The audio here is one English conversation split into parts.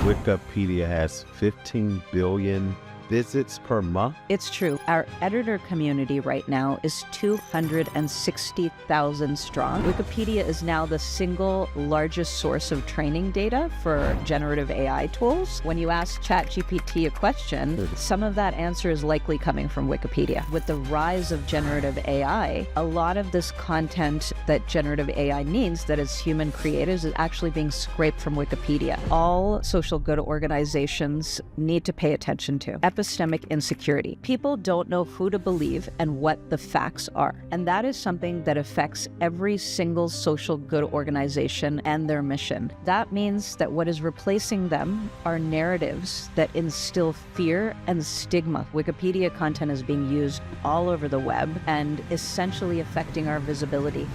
Wikipedia has 15 billion visits per month. It's true. Our editor community right now is 260,000 strong. Wikipedia is now the single largest source of training data for generative AI tools. When you ask ChatGPT a question, some of that answer is likely coming from Wikipedia. With the rise of generative AI, a lot of this content that generative AI needs that is human creators is actually being scraped from Wikipedia. All social good organizations need to pay attention to epistemic insecurity. People don't know who to believe and what the facts are. And that is something that affects every single social good organization and their mission. That means that what is replacing them are narratives that instill fear and stigma. Wikipedia content is being used all over the web and essentially affecting our visibility.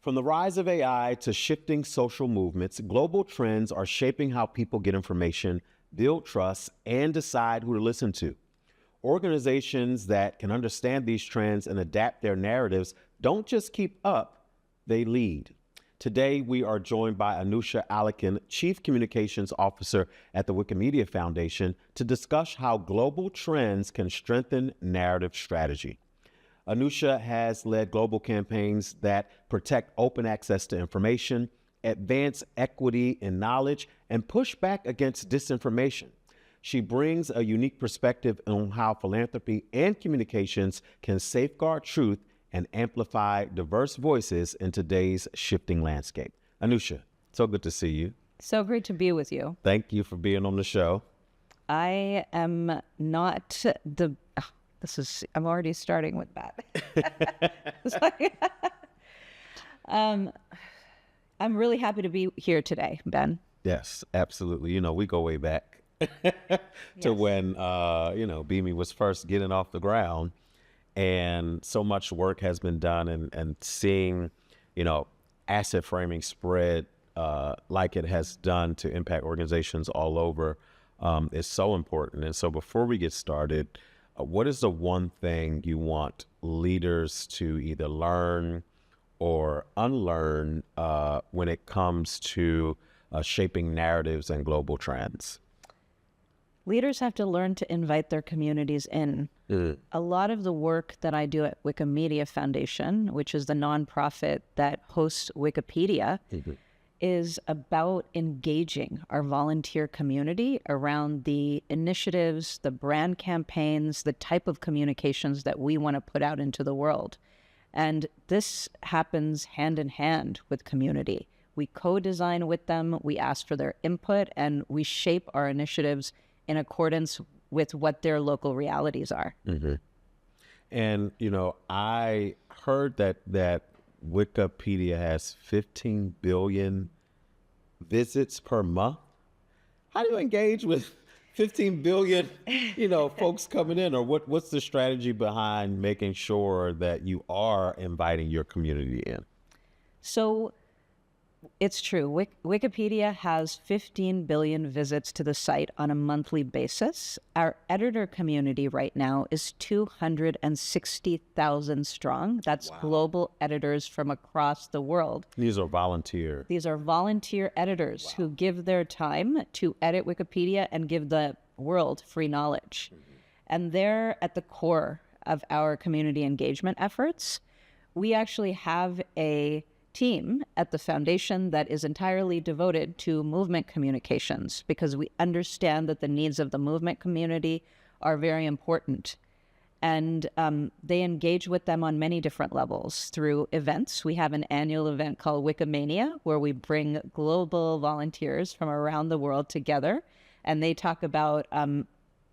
From the rise of AI to shifting social movements, global trends are shaping how people get information, build trust, and decide who to listen to. Organizations that can understand these trends and adapt their narratives don't just keep up, they lead. Today, we are joined by Anusha Alikhan, Chief Communications Officer at the Wikimedia Foundation, to discuss how global trends can strengthen narrative strategy. Anusha has led global campaigns that protect open access to information, advance equity in knowledge, and push back against disinformation. She brings a unique perspective on how philanthropy and communications can safeguard truth and amplify diverse voices in today's shifting landscape. Anusha, so good to see you. So great to be with you. Thank you for being on the show. I am not the... I'm already starting with that. I'm really happy to be here today, Ben. Yes, absolutely. You know, we go way back to when, Beamy was first getting off the ground, and so much work has been done, and seeing, asset framing spread like it has done to impact organizations all over is so important. And so before we get started, what is the one thing you want leaders to either learn or unlearn when it comes to shaping narratives and global trends? Leaders have to learn to invite their communities in. A lot of the work that I do at Wikimedia Foundation, which is the nonprofit that hosts Wikipedia, is about engaging our volunteer community around the initiatives, the brand campaigns, the type of communications that we want to put out into the world. And this happens hand in hand with community. We co-design with them, we ask for their input, and we shape our initiatives in accordance with what their local realities are. And, I heard that Wikipedia has 15 billion visits per month. How do you engage with 15 billion, folks coming in? Or what's the strategy behind making sure that you are inviting your community in? So it's true. Wikipedia has 15 billion visits to the site on a monthly basis. Our editor community right now is 260,000 strong. That's global editors from across the world. These are volunteer. These are volunteer editors who give their time to edit Wikipedia and give the world free knowledge. And they're at the core of our community engagement efforts. We actually have a team at the foundation that is entirely devoted to movement communications because we understand that the needs of the movement community are very important. And they engage with them on many different levels through events. We have an annual event called Wikimania, where we bring global volunteers from around the world together, and they talk about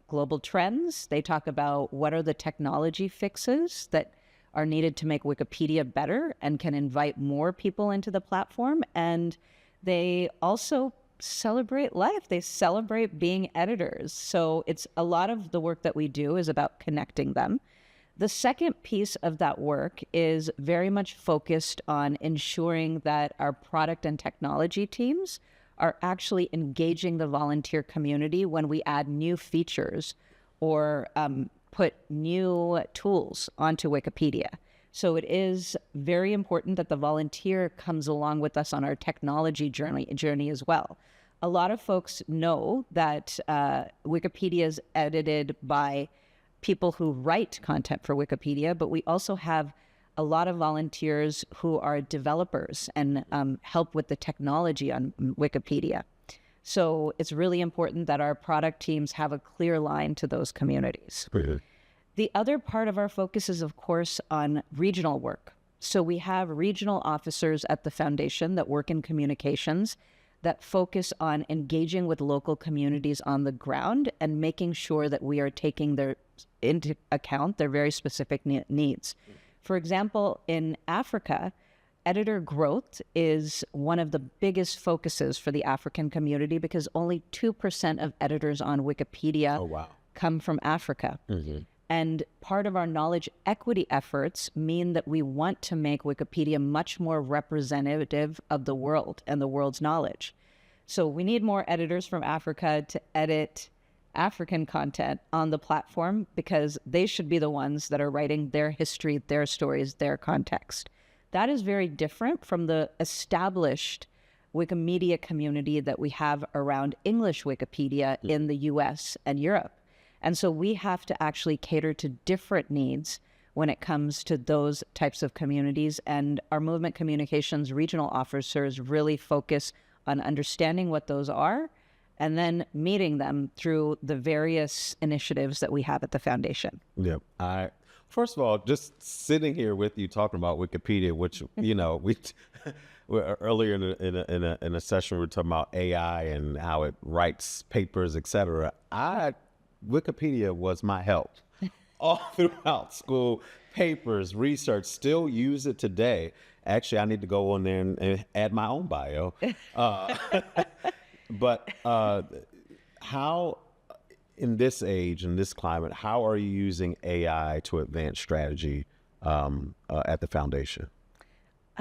global trends. They talk about what are the technology fixes that are needed to make Wikipedia better and can invite more people into the platform. And they also celebrate life. They celebrate being editors. So it's a lot of the work that we do is about connecting them. The second piece of that work is very much focused on ensuring that our product and technology teams are actually engaging the volunteer community when we add new features or put new tools onto Wikipedia. So it is very important that the volunteer comes along with us on our technology journey as well. A lot of folks know that Wikipedia is edited by people who write content for Wikipedia, but we also have a lot of volunteers who are developers and help with the technology on Wikipedia. So it's really important that our product teams have a clear line to those communities. The other part of our focus is, of course, on regional work. So we have regional officers at the foundation that work in communications that focus on engaging with local communities on the ground and making sure that we are taking into account their very specific needs. For example, in Africa, editor growth is one of the biggest focuses for the African community because only 2% of editors on Wikipedia come from Africa. And part of our knowledge equity efforts mean that we want to make Wikipedia much more representative of the world and the world's knowledge. So we need more editors from Africa to edit African content on the platform because they should be the ones that are writing their history, their stories, their context. That is very different from the established Wikimedia community that we have around English Wikipedia in the US and Europe. And so we have to actually cater to different needs when it comes to those types of communities. And our movement communications regional officers really focus on understanding what those are and then meeting them through the various initiatives that we have at the foundation. Yeah. First of all, just sitting here with you talking about Wikipedia, which, you know, we earlier in a session, we were talking about AI and how it writes papers, et cetera. Wikipedia was my help all throughout school, papers, research, still use it today. Actually, I need to go on there and add my own bio. But how, in this age, in this climate, how are you using AI to advance strategy at the foundation?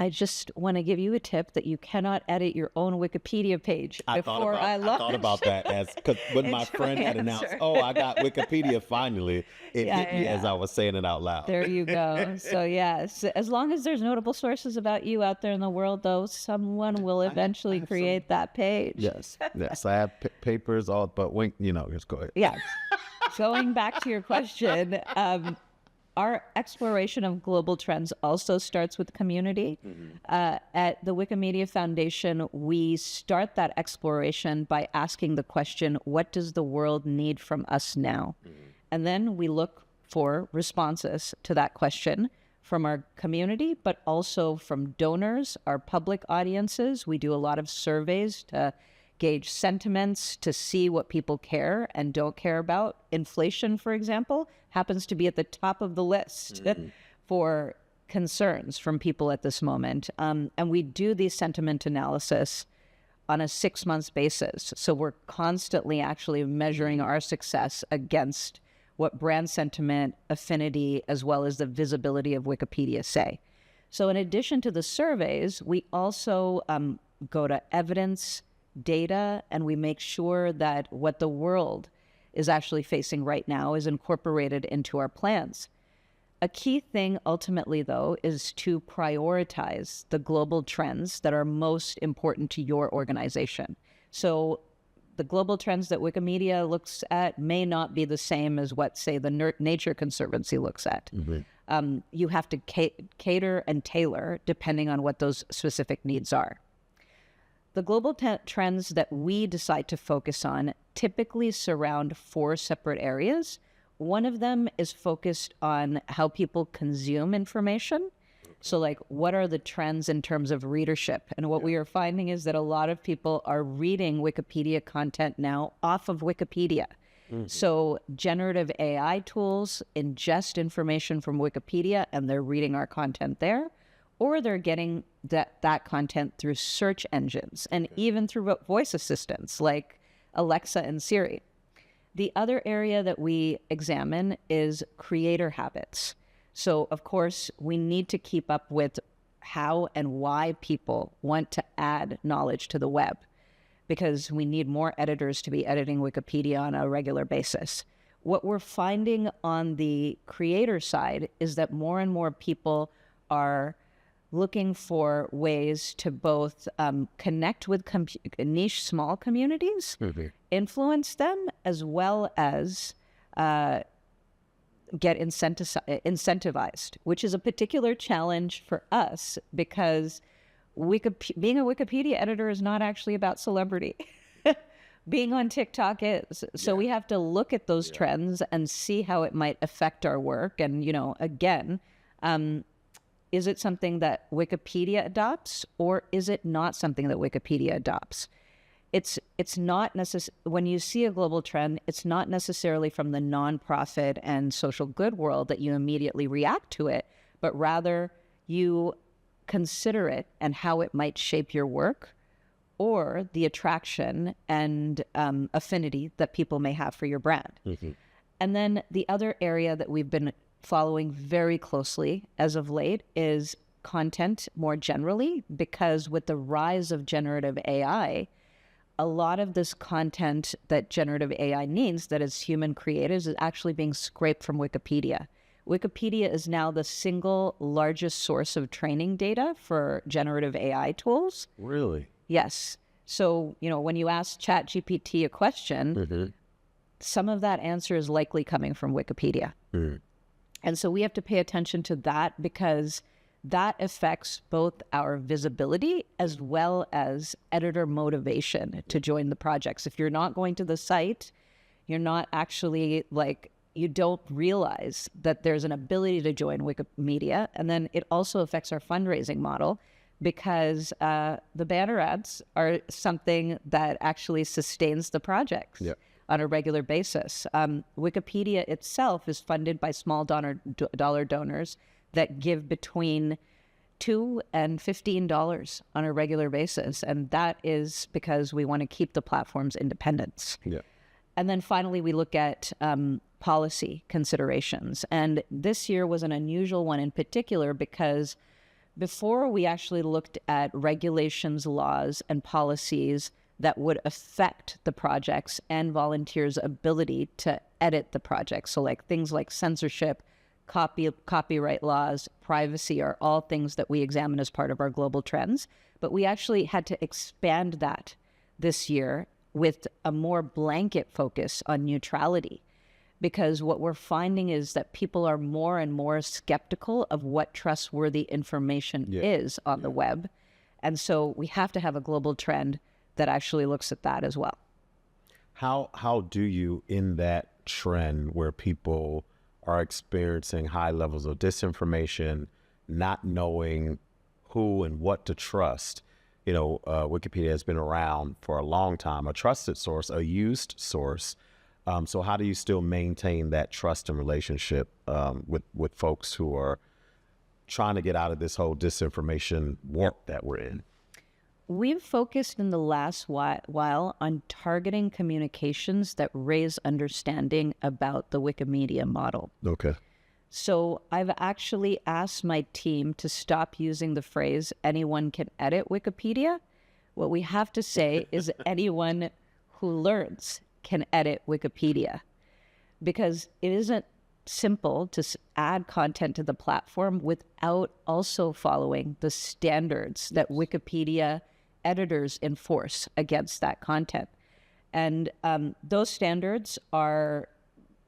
I just want to give you a tip that you cannot edit your own Wikipedia page before I launch. I thought about that because when my friend had announced, "Oh, I got Wikipedia finally," it hit me as I was saying it out loud. There you go. So yes, as long as there's notable sources about you out there in the world, though, someone will eventually create that page. Yes. I have papers, but just go ahead. Yeah. Going back to your question. Our exploration of global trends also starts with community. At the Wikimedia Foundation, we start that exploration by asking the question, what does the world need from us now? And then we look for responses to that question from our community, but also from donors, our public audiences. We do a lot of surveys to gauge sentiments, to see what people care and don't care about. Inflation, for example, happens to be at the top of the list for concerns from people at this moment. And we do these sentiment analysis on a 6-month basis. So we're constantly actually measuring our success against what brand sentiment, affinity, as well as the visibility of Wikipedia say. So in addition to the surveys, we also go to evidence, data, and we make sure that what the world is actually facing right now is incorporated into our plans. A key thing ultimately, though, is to prioritize the global trends that are most important to your organization. So the global trends that Wikimedia looks at may not be the same as what, say, the Nature Conservancy looks at. You have to cater and tailor depending on what those specific needs are. The global trends that we decide to focus on typically surround 4 separate areas. One of them is focused on how people consume information. So like, what are the trends in terms of readership? And what we are finding is that a lot of people are reading Wikipedia content now off of Wikipedia. So generative AI tools ingest information from Wikipedia and they're reading our content there. Or they're getting that content through search engines and even through voice assistants like Alexa and Siri. The other area that we examine is creator habits. So, of course, we need to keep up with how and why people want to add knowledge to the web because we need more editors to be editing Wikipedia on a regular basis. What we're finding on the creator side is that more and more people are looking for ways to both connect with niche small communities, influence them, as well as get incentivized, which is a particular challenge for us because being a Wikipedia editor is not actually about celebrity. Being on TikTok is. So we have to look at those trends and see how it might affect our work. And, you know, again, is it something that Wikipedia adopts, or is it not something that Wikipedia adopts? It's not when you see a global trend, it's not necessarily from the nonprofit and social good world that you immediately react to it, but rather you consider it and how it might shape your work or the attraction and affinity that people may have for your brand. And then the other area that we've been following very closely as of late is content more generally, because with the rise of generative AI, a lot of this content that generative AI needs that is human created is actually being scraped from Wikipedia. Wikipedia is now the single largest source of training data for generative AI tools. Really? Yes. So, you know, when you ask ChatGPT a question, some of that answer is likely coming from Wikipedia. And so we have to pay attention to that, because that affects both our visibility as well as editor motivation to join the projects. If you're not going to the site, you're not actually you don't realize that there's an ability to join Wikimedia. And then it also affects our fundraising model, because the banner ads are something that actually sustains the projects on a regular basis. Wikipedia itself is funded by small dollar donors that give between $2 and $15 on a regular basis. And that is because we want to keep the platform's independence. And then finally, we look at policy considerations. And this year was an unusual one in particular, because before we actually looked at regulations, laws, and policies that would affect the projects and volunteers' ability to edit the projects. So like things like censorship, copyright laws, privacy are all things that we examine as part of our global trends. But we actually had to expand that this year with a more blanket focus on neutrality, because what we're finding is that people are more and more skeptical of what trustworthy information is on the web. And so we have to have a global trend that actually looks at that as well. How do you, in that trend where people are experiencing high levels of disinformation, not knowing who and what to trust? You know, Wikipedia has been around for a long time, a trusted source, a used source. So how do you still maintain that trust and relationship with folks who are trying to get out of this whole disinformation warp that we're in? We've focused in the last while on targeting communications that raise understanding about the Wikimedia model. Okay. So I've actually asked my team to stop using the phrase, anyone can edit Wikipedia. What we have to say is anyone who learns can edit Wikipedia, because it isn't simple to add content to the platform without also following the standards that Wikipedia editors enforce against that content. And those standards are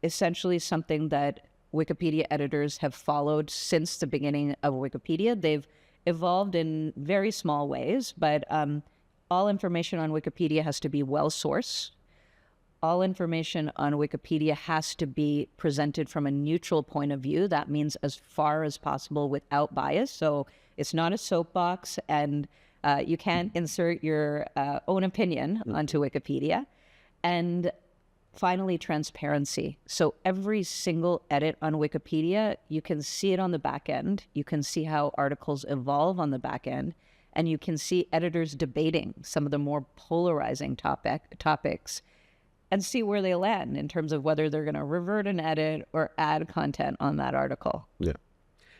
essentially something that Wikipedia editors have followed since the beginning of Wikipedia. They've evolved in very small ways, but all information on Wikipedia has to be well-sourced. All information on Wikipedia has to be presented from a neutral point of view. That means as far as possible without bias. So it's not a soapbox, and you can't insert your own opinion onto Wikipedia. And finally, transparency. So every single edit on Wikipedia, you can see it on the back end. You can see how articles evolve on the back end. And you can see editors debating some of the more polarizing topics and see where they land in terms of whether they're going to revert an edit or add content on that article. Yeah.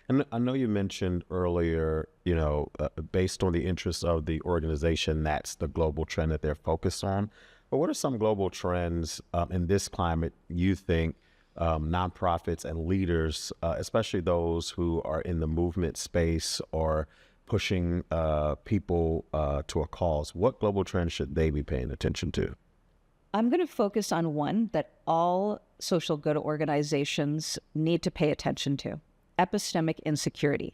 And I know you mentioned earlier, you know, based on the interests of the organization, that's the global trend that they're focused on. But what are some global trends in this climate you think nonprofits and leaders, especially those who are in the movement space or pushing people to a cause, what global trends should they be paying attention to? I'm going to focus on one that all social good organizations need to pay attention to: epistemic insecurity.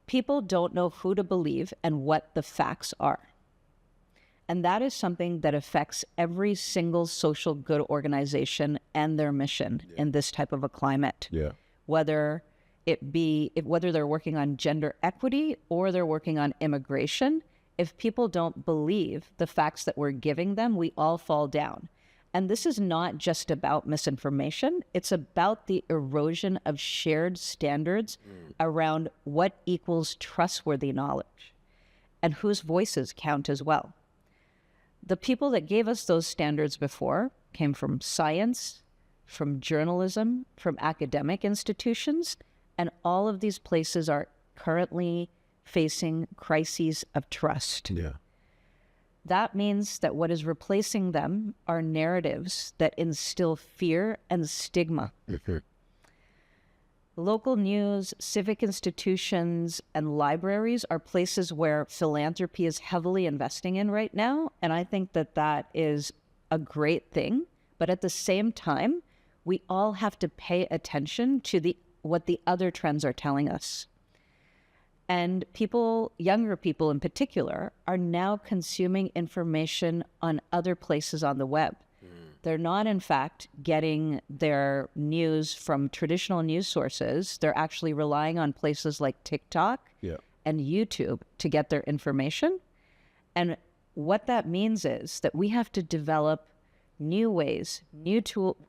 People don't know who to believe and what the facts are. And that is something that affects every single social good organization and their mission in this type of a climate. Whether whether they're working on gender equity or they're working on immigration, if people don't believe the facts that we're giving them, we all fall down. And this is not just about misinformation. It's about the erosion of shared standards around what equals trustworthy knowledge and whose voices count as well. The people that gave us those standards before came from science, from journalism, from academic institutions, and all of these places are currently facing crises of trust. That means that what is replacing them are narratives that instill fear and stigma. Local news, civic institutions, and libraries are places where philanthropy is heavily investing in right now. And I think that that is a great thing. But at the same time, we all have to pay attention to what the other trends are telling us. And people, younger people in particular, are now consuming information on other places on the web. They're not, in fact, getting their news from traditional news sources. They're actually relying on places like TikTok and YouTube to get their information. And what that means is that we have to develop new ways,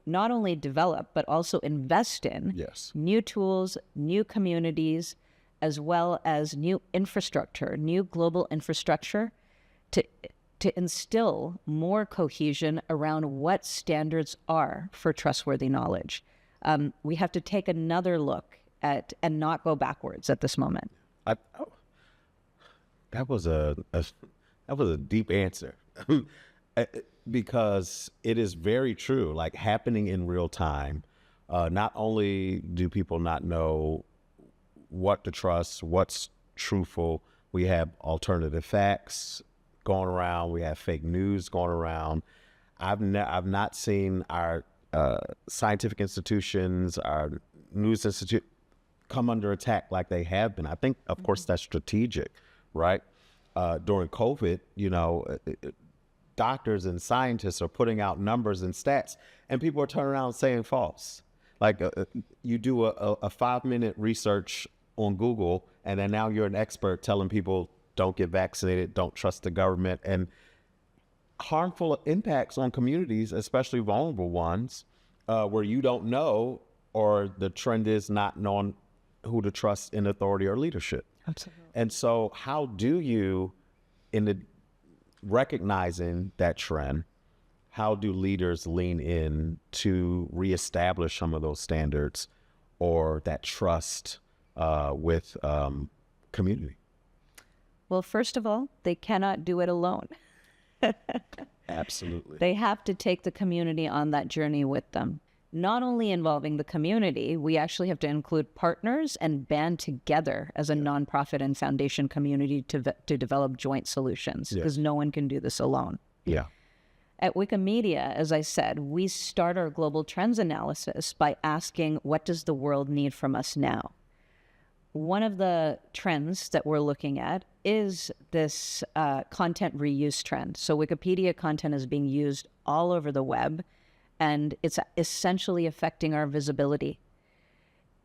not only develop, but also invest in new tools, new communities, as well as new infrastructure, new global infrastructure to instill more cohesion around what standards are for trustworthy knowledge. We have to take another look at and not go backwards at this moment. That was a deep answer because it is very true, like happening in real time. Not only do people not know what to trust, what's truthful, we have alternative facts going around. We have fake news going around. I've not seen our scientific institutions, our news institute come under attack like they have been. I think, of course, that's strategic, right? During COVID, doctors and scientists are putting out numbers and stats, and people are turning around saying false. Like you do a 5-minute research on Google, and then now you're an expert telling people don't get vaccinated, don't trust the government, and harmful impacts on communities, especially vulnerable ones, where you don't know, or the trend is not knowing who to trust in authority or leadership. Absolutely. And so how do you, recognizing that trend, how do leaders lean in to reestablish some of those standards or that trust with community? Well, first of all, they cannot do it alone. Absolutely. They have to take the community on that journey with them. Not only involving the community, we actually have to include partners and band together as a nonprofit and foundation community to develop joint solutions, because no one can do this alone. At Wikimedia, as I said, we start our global trends analysis by asking, what does the world need from us now? One of the trends that we're looking at is this content reuse trend. So Wikipedia content is being used all over the web, and it's essentially affecting our visibility.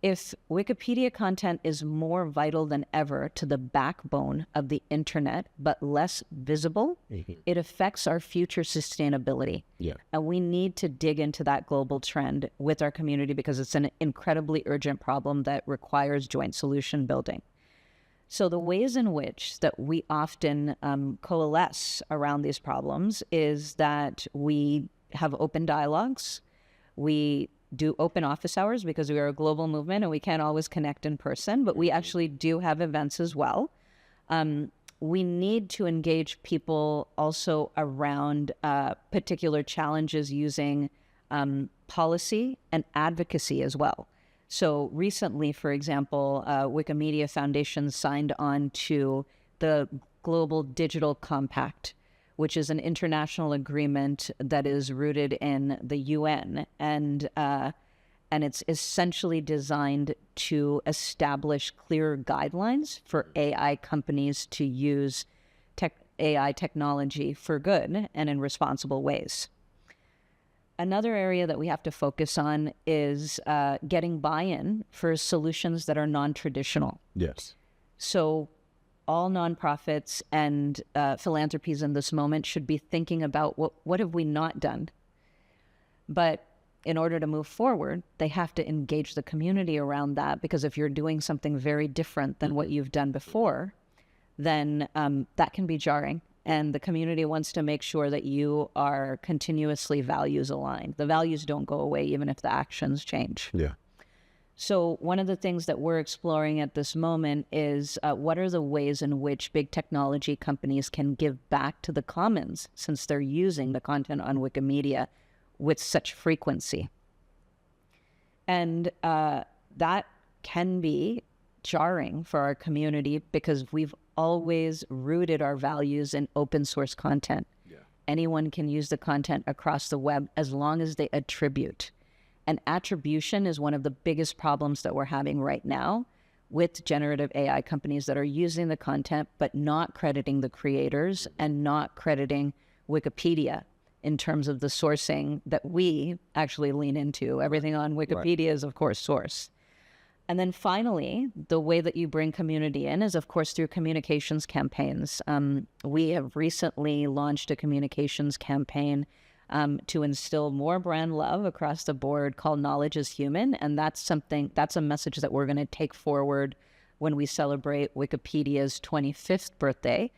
If Wikipedia content is more vital than ever to the backbone of the internet, but less visible, it affects our future sustainability. And we need to dig into that global trend with our community because it's an incredibly urgent problem that requires joint solution building. So the ways in which that we often coalesce around these problems is that we have open dialogues. We do open office hours because we are a global movement and we can't always connect in person, but we actually do have events as well. we need to engage people also around particular challenges using policy and advocacy as well. So recently, for example, Wikimedia Foundation signed on to the Global Digital Compact, which is an international agreement that is rooted in the UN, and it's essentially designed to establish clear guidelines for AI companies to use AI technology for good and in responsible ways. Another area that we have to focus on is getting buy-in for solutions that are non-traditional. Yes. So all nonprofits and philanthropies in this moment should be thinking about what have we not done. But in order to move forward, they have to engage the community around that, because if you're doing something very different than what you've done before, then that can be jarring. And the community wants to make sure that you are continuously values aligned. The values don't go away even if the actions change. Yeah. So one of the things that we're exploring at this moment is what are the ways in which big technology companies can give back to the commons, since they're using the content on Wikimedia with such frequency. And that can be jarring for our community, because we've always rooted our values in open source content. Yeah. Anyone can use the content across the web as long as they attribute. And attribution is one of the biggest problems that we're having right now with generative AI companies that are using the content but not crediting the creators and not crediting Wikipedia in terms of the sourcing that we actually lean into. Everything on Wikipedia is, of course, source. And then finally, the way that you bring community in is, of course, through communications campaigns. We have recently launched a communications campaign to instill more brand love across the board called Knowledge is Human. And that's a message that we're going to take forward when we celebrate Wikipedia's 25th birthday,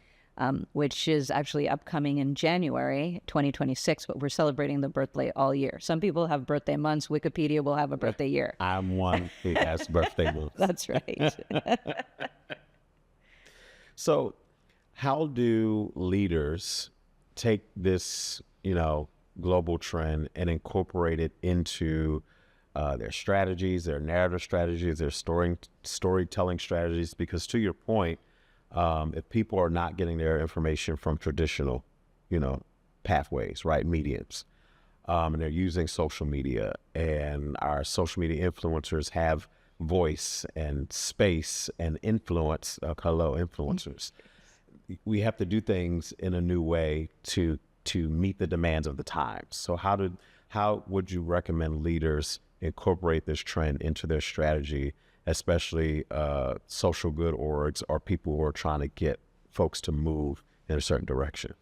which is actually upcoming in January 2026, but we're celebrating the birthday all year. Some people have birthday months. Wikipedia will have a birthday year. I'm one who has birthday months. That's right. So how do leaders take this, global trend and incorporate it into their strategies, their narrative strategies, their storytelling strategies? Because to your point, if people are not getting their information from traditional, pathways, right, mediums, and they're using social media, and our social media influencers have voice and space and influence, influencers, we have to do things in a new way to meet the demands of the times. So how would you recommend leaders incorporate this trend into their strategy, especially social good orgs or people who are trying to get folks to move in a certain direction?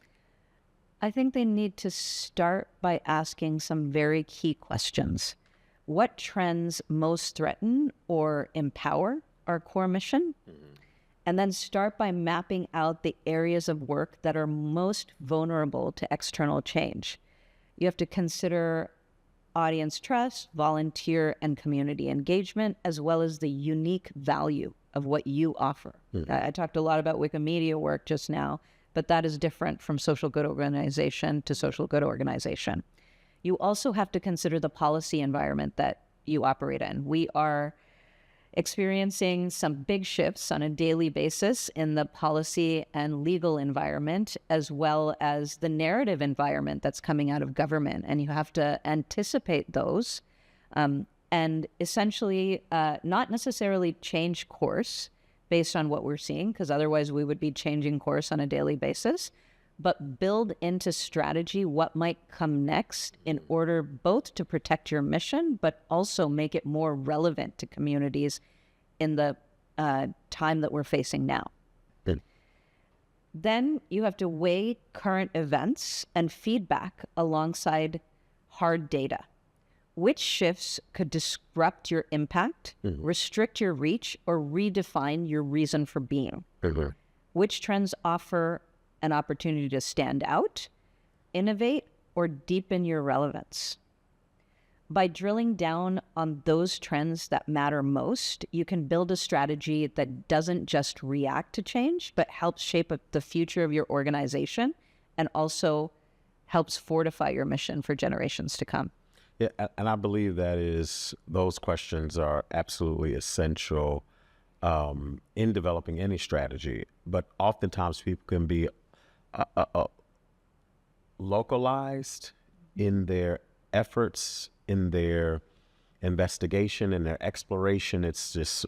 I think they need to start by asking some very key questions. What trends most threaten or empower our core mission? Mm-hmm. And then start by mapping out the areas of work that are most vulnerable to external change. You have to consider audience trust, volunteer and community engagement, as well as the unique value of what you offer. Mm-hmm. I talked a lot about Wikimedia work just now, but that is different from social good organization to social good organization. You also have to consider the policy environment that you operate in. We are experiencing some big shifts on a daily basis in the policy and legal environment, as well as the narrative environment that's coming out of government. And you have to anticipate those and essentially not necessarily change course based on what we're seeing, because otherwise we would be changing course on a daily basis, but build into strategy what might come next in order both to protect your mission, but also make it more relevant to communities in the time that we're facing now. Good. Then you have to weigh current events and feedback alongside hard data. Which shifts could disrupt your impact, restrict your reach, or redefine your reason for being? Mm-hmm. Which trends offer an opportunity to stand out, innovate, or deepen your relevance? by drilling down on those trends that matter most, you can build a strategy that doesn't just react to change, but helps shape the future of your organization and also helps fortify your mission for generations to come. Yeah, and I believe those questions are absolutely essential in developing any strategy. But oftentimes people can be localized in their efforts, in their investigation, in their exploration. It's just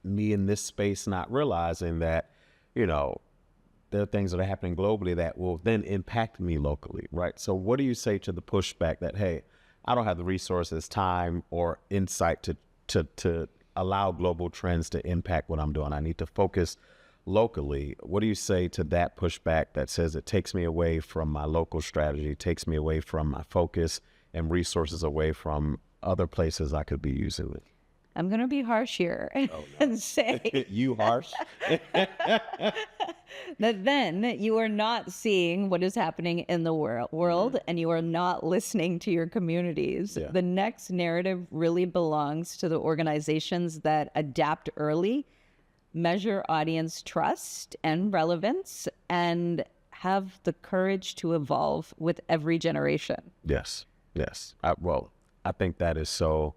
me in this space not realizing that, there are things that are happening globally that will then impact me locally, right? So what do you say to the pushback that, hey, I don't have the resources, time, or insight to allow global trends to impact what I'm doing. I need to focus locally. What do you say to that pushback that says it takes me away from my local strategy, takes me away from my focus and resources away from other places I could be using it? I'm going to be harsh here and say You harsh? that then you are not seeing what is happening in the world and you are not listening to your communities. Yeah. The next narrative really belongs to the organizations that adapt early, measure audience trust and relevance, and have the courage to evolve with every generation. Yes. I think that is so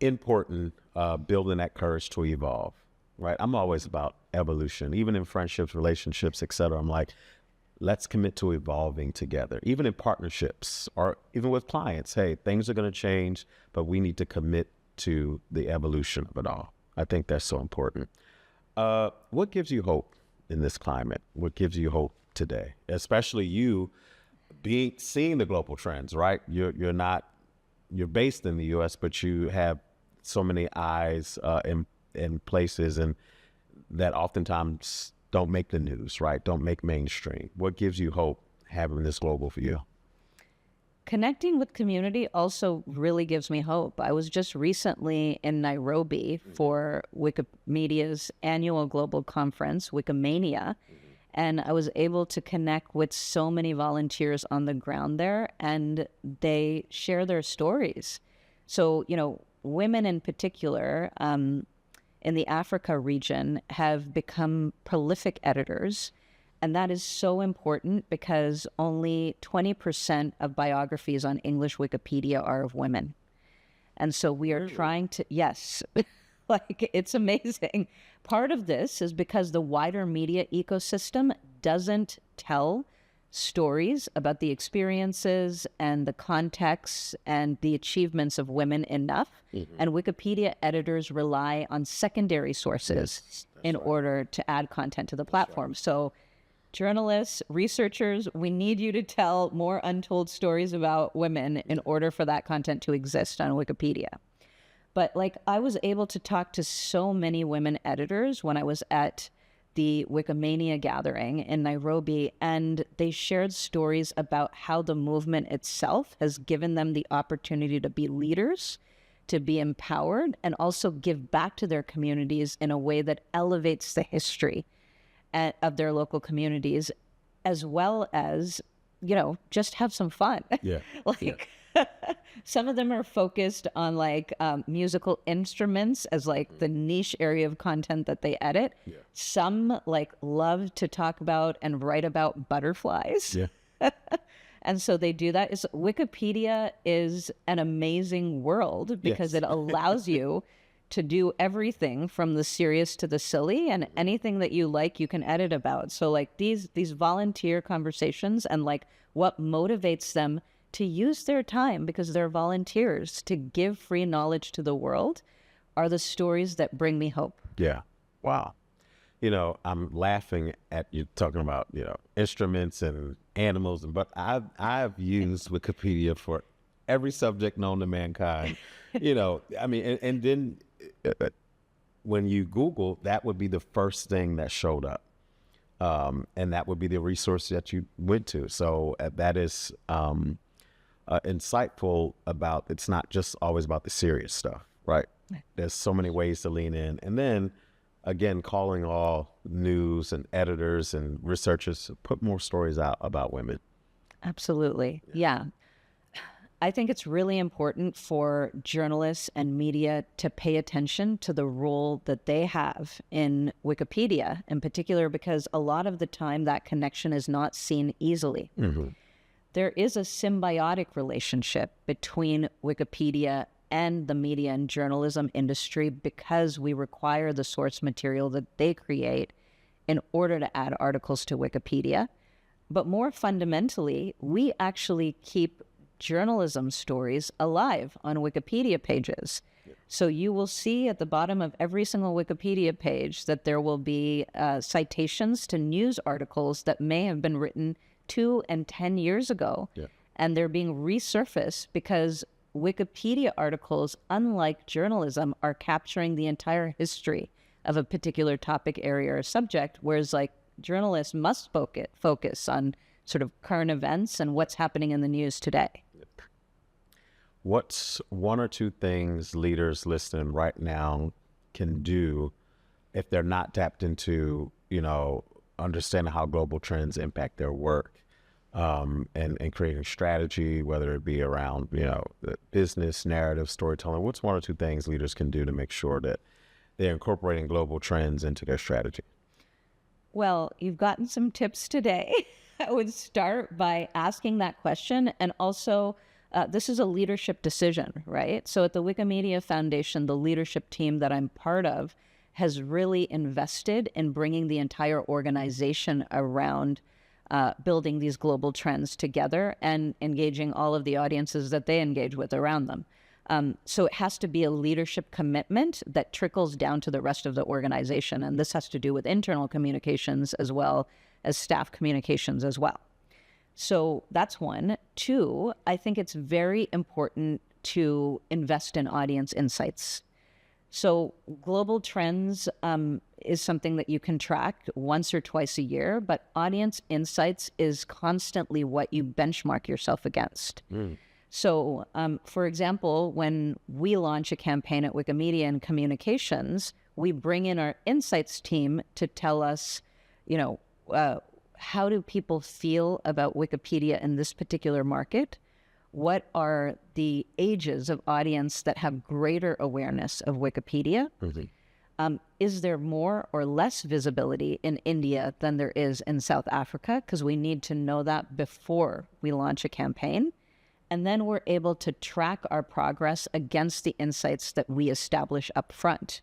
important, building that courage to evolve, right? I'm always about evolution, even in friendships, relationships, et cetera. I'm like, let's commit to evolving together, even in partnerships or even with clients. Hey, things are going to change, but we need to commit to the evolution of it all. I think that's so important. What gives you hope in this climate? What gives you hope today, especially you seeing the global trends, right? You're based in the U.S., but you have so many eyes in places and that oftentimes don't make the news, right? Don't make mainstream. What gives you hope having this global view? Connecting with community also really gives me hope. I was just recently in Nairobi for Wikimedia's annual global conference, Wikimania, and I was able to connect with so many volunteers on the ground there, and they share their stories. So, women in particular in the Africa region have become prolific editors. And that is so important because only 20% of biographies on English Wikipedia are of women. And so we are trying to, yes, like it's amazing. Part of this is because the wider media ecosystem doesn't tell stories about the experiences and the contexts and the achievements of women enough. And Wikipedia editors rely on secondary sources in order to add content to the platform. So journalists, researchers, we need you to tell more untold stories about women in order for that content to exist on Wikipedia. But I was able to talk to so many women editors when I was at the Wikimania gathering in Nairobi, and they shared stories about how the movement itself has given them the opportunity to be leaders, to be empowered, and also give back to their communities in a way that elevates the history of their local communities, as well as, just have some fun. Yeah. Some of them are focused on musical instruments as the niche area of content that they edit. Yeah. Some love to talk about and write about butterflies. Yeah. And so they do that. Wikipedia is an amazing world because it allows you to do everything from the serious to the silly, and anything that you like, you can edit about. So these volunteer conversations and what motivates them to use their time, because they're volunteers, to give free knowledge to the world, are the stories that bring me hope. Yeah. Wow. I'm laughing at you talking about, instruments and animals, but I've used Wikipedia for every subject known to mankind. And then when you Google, that would be the first thing that showed up. And that would be the resource that you went to. So that is insightful about, it's not just always about the serious stuff, right? There's so many ways to lean in. And then again, calling all news and editors and researchers to put more stories out about women. Absolutely. Yeah. I think it's really important for journalists and media to pay attention to the role that they have in Wikipedia, in particular, because a lot of the time that connection is not seen easily. There is a symbiotic relationship between Wikipedia and the media and journalism industry because we require the source material that they create in order to add articles to Wikipedia. But more fundamentally, we actually keep journalism stories alive on Wikipedia pages. So you will see at the bottom of every single Wikipedia page that there will be citations to news articles that may have been written 2 and 10 years ago. And they're being resurfaced because Wikipedia articles, unlike journalism, are capturing the entire history of a particular topic, area, or subject, whereas like journalists must focus on sort of current events and what's happening in the news today. What's one or two things leaders listening right now can do if they're not tapped into, understanding how global trends impact their work, and creating strategy, whether it be around, the business, narrative, storytelling? What's one or two things leaders can do to make sure that they're incorporating global trends into their strategy? Well, you've gotten some tips today. I would start by asking that question, and also this is a leadership decision, right? So at the Wikimedia Foundation, the leadership team that I'm part of has really invested in bringing the entire organization around building these global trends together and engaging all of the audiences that they engage with around them. So it has to be a leadership commitment that trickles down to the rest of the organization. And this has to do with internal communications as well as staff communications as well. So that's one. Two, I think it's very important to invest in audience insights. So global trends is something that you can track once or twice a year, but audience insights is constantly what you benchmark yourself against. So, for example, when we launch a campaign at Wikimedia and Communications, we bring in our insights team to tell us, how do people feel about Wikipedia in this particular market? What are the ages of audience that have greater awareness of Wikipedia? Is there more or less visibility in India than there is in South Africa? Because we need to know that before we launch a campaign. And then we're able to track our progress against the insights that we establish up front.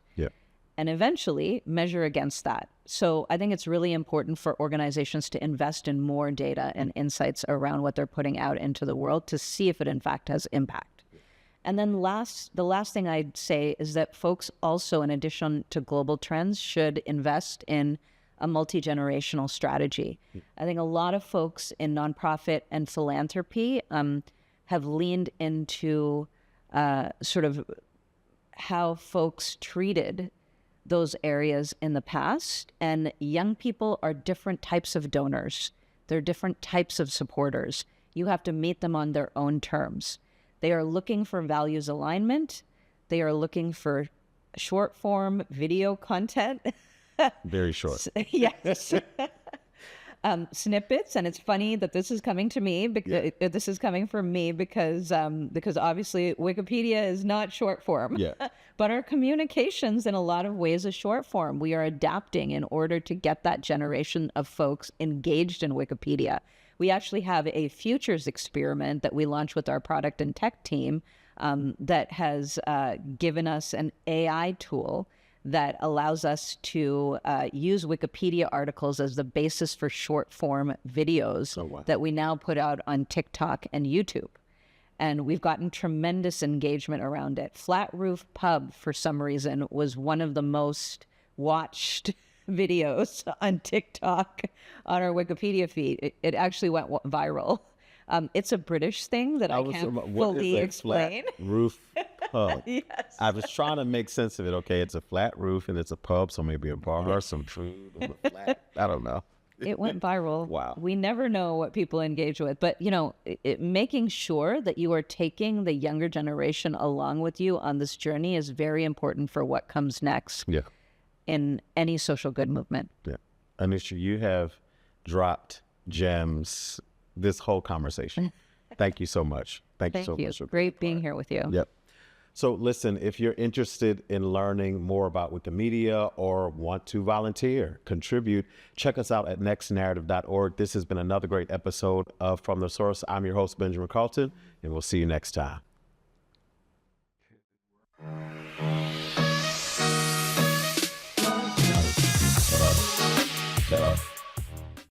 And eventually measure against that. So I think it's really important for organizations to invest in more data and insights around what they're putting out into the world to see if it in fact has impact. And then the last thing I'd say is that folks also, in addition to global trends, should invest in a multi-generational strategy. I think a lot of folks in nonprofit and philanthropy have leaned into sort of how folks treated those areas in the past. And young people are different types of donors. They're different types of supporters. You have to meet them on their own terms. They are looking for values alignment. They are looking for short form video content. Very short. Yes. Snippets, and it's funny that this is coming to me because this is coming from me because obviously Wikipedia is not short form, but our communications in a lot of ways is short form. We are adapting in order to get that generation of folks engaged in Wikipedia. We actually have a futures experiment that we launched with our product and tech team that has given us an AI tool that allows us to use Wikipedia articles as the basis for short form videos that we now put out on TikTok and YouTube. And we've gotten tremendous engagement around it. Flat Roof Pub, for some reason, was one of the most watched videos on TikTok on our Wikipedia feed. It actually went viral. It's a British thing that I can't fully explain. Flat roof pub. Yes. I was trying to make sense of it. Okay, it's a flat roof and it's a pub, so maybe a bar, some food on the flat. I don't know. It went viral. Wow. We never know what people engage with, but making sure that you are taking the younger generation along with you on this journey is very important for what comes next. In any social good movement. Anusha, you have dropped gems this whole conversation. Thank you so much. Thank you Thank so you. much. Great being here with you. Yep. So listen, if you're interested in learning more about Wikimedia or want to volunteer, contribute, check us out at nextnarrative.org. This has been another great episode of From the Source. I'm your host, Benjamin Carlton, and we'll see you next time.